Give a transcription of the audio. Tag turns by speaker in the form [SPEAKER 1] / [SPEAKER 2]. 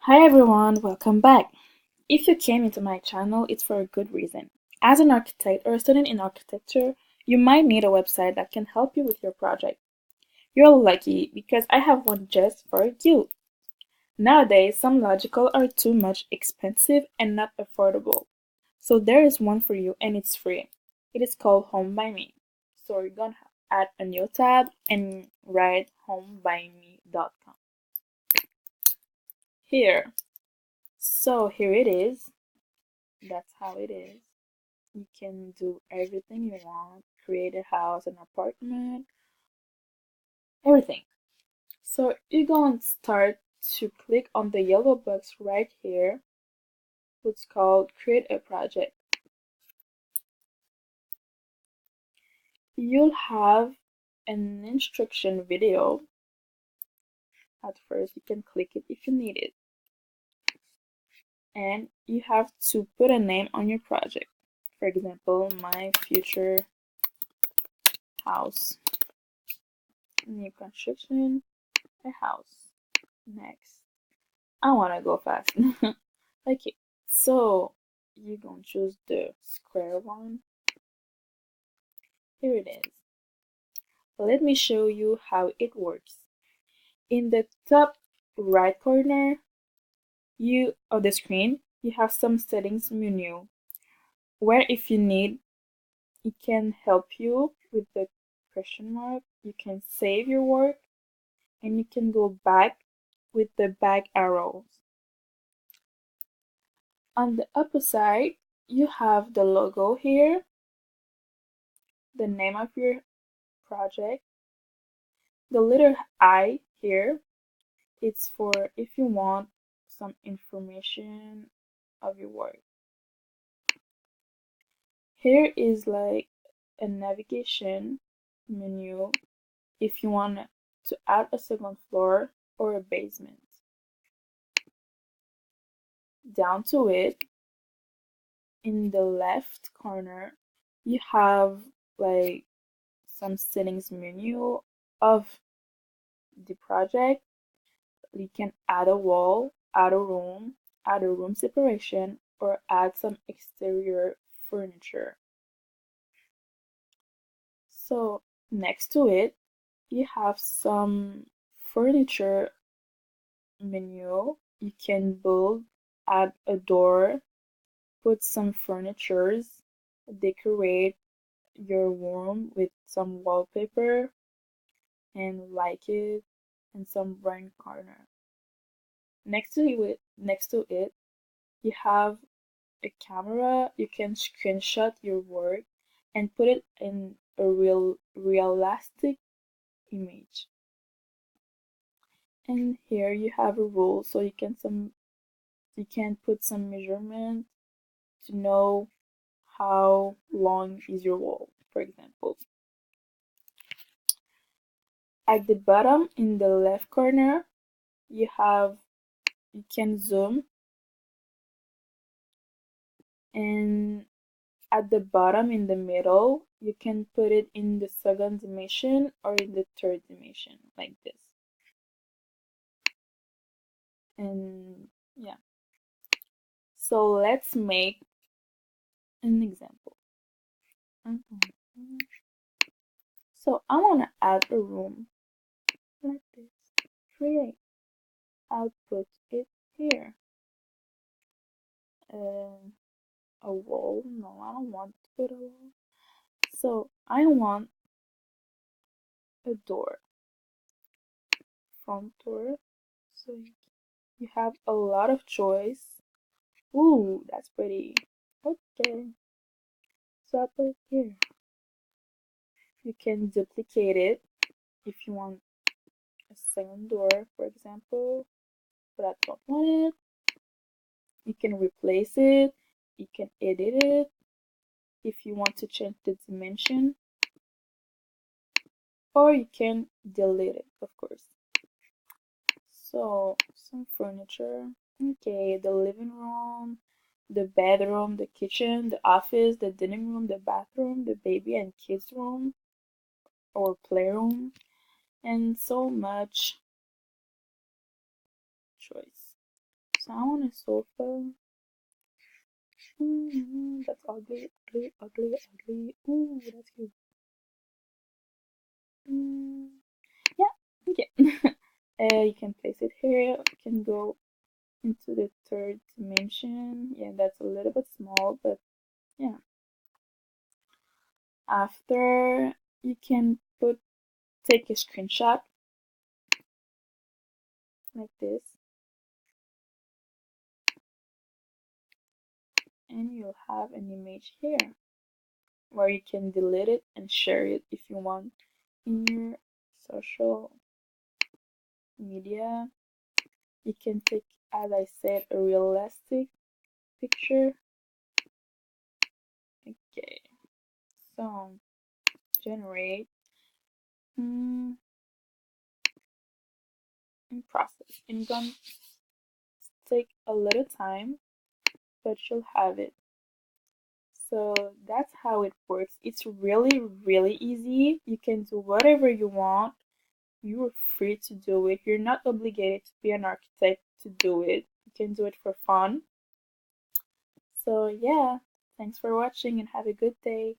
[SPEAKER 1] Hi everyone, welcome back. If you came into my channel, it's for a good reason. As an architect or a student in architecture, you might need a website that can help you with your project. You're lucky because I have one just for you. Nowadays, some logical are too much expensive and not affordable. So there is one for you and it's free. It is called Home by Me. So you're gonna add a new tab and write homebymeme.com. Here. So here it is. That's how it is. You can do everything you want, create a house, an apartment, everything. So you're going to start to click on the yellow box right here, which is called create a project. You'll have an instruction video. At first, you can click it if you need it. And you have to put a name on your project. For example, my future house. New construction, a house. Next. I want to go fast. Okay, so you're going to choose the square one. Here it is. Let me show you how it works. In the top right corner of the screen, you have some settings menu where if you need, it can help you with the question mark. You can save your work and you can go back with the back arrows. On the upper side, you have the logo here, the name of your project. The letter I here, it's for if you want some information of your work. Here is like a navigation menu if you want to add a second floor or a basement. Down to it, in the left corner, you have like some settings menu of the project. You can add a wall, add a room separation, or add some exterior furniture. So next to it, you have some furniture menu. You can build, add a door, put some furnitures, decorate your room with some wallpaper and like it and some brown corner. Next to it, you have a camera. You can screenshot your work and put it in a realistic image. And here you have a rule, so you can put some measurement to know how long is your wall, for example. At the bottom in the left corner, you can zoom, and at the bottom in the middle, you can put it in the second dimension or in the third dimension, like this. And yeah, so let's make an example. So I want to add a room like this. Create. I'll put it here. A wall. No, I don't want to put a wall. So I want a door. Front door. So you have a lot of choice. Ooh, that's pretty. Okay. So I put it here. You can duplicate it if you want a second door, for example, but I don't want it. You can replace it. You can edit it if you want to change the dimension, or you can delete it, of course. So some furniture. Okay, the living room, the bedroom, the kitchen, the office, the dining room, the bathroom, the baby and kids room or playroom, and so much choice. on a sofa. That's ugly, ugly, ugly, ugly. Ooh, that's cute. Mm, yeah, okay. You can place it here. You can go into the third dimension. Yeah, that's a little bit small, but yeah. After you can take a screenshot like this, and you'll have an image here where you can delete it and share it if you want in your social media. You can take, as I said, a realistic picture. Okay, so generate mm, and process. It's gonna take a little time, but you'll have it. So that's how it works. It's really, really easy. You can do whatever you want. You're free to do it. You're not obligated to be an architect to do it. You can do it for fun. So yeah, thanks for watching and have a good day.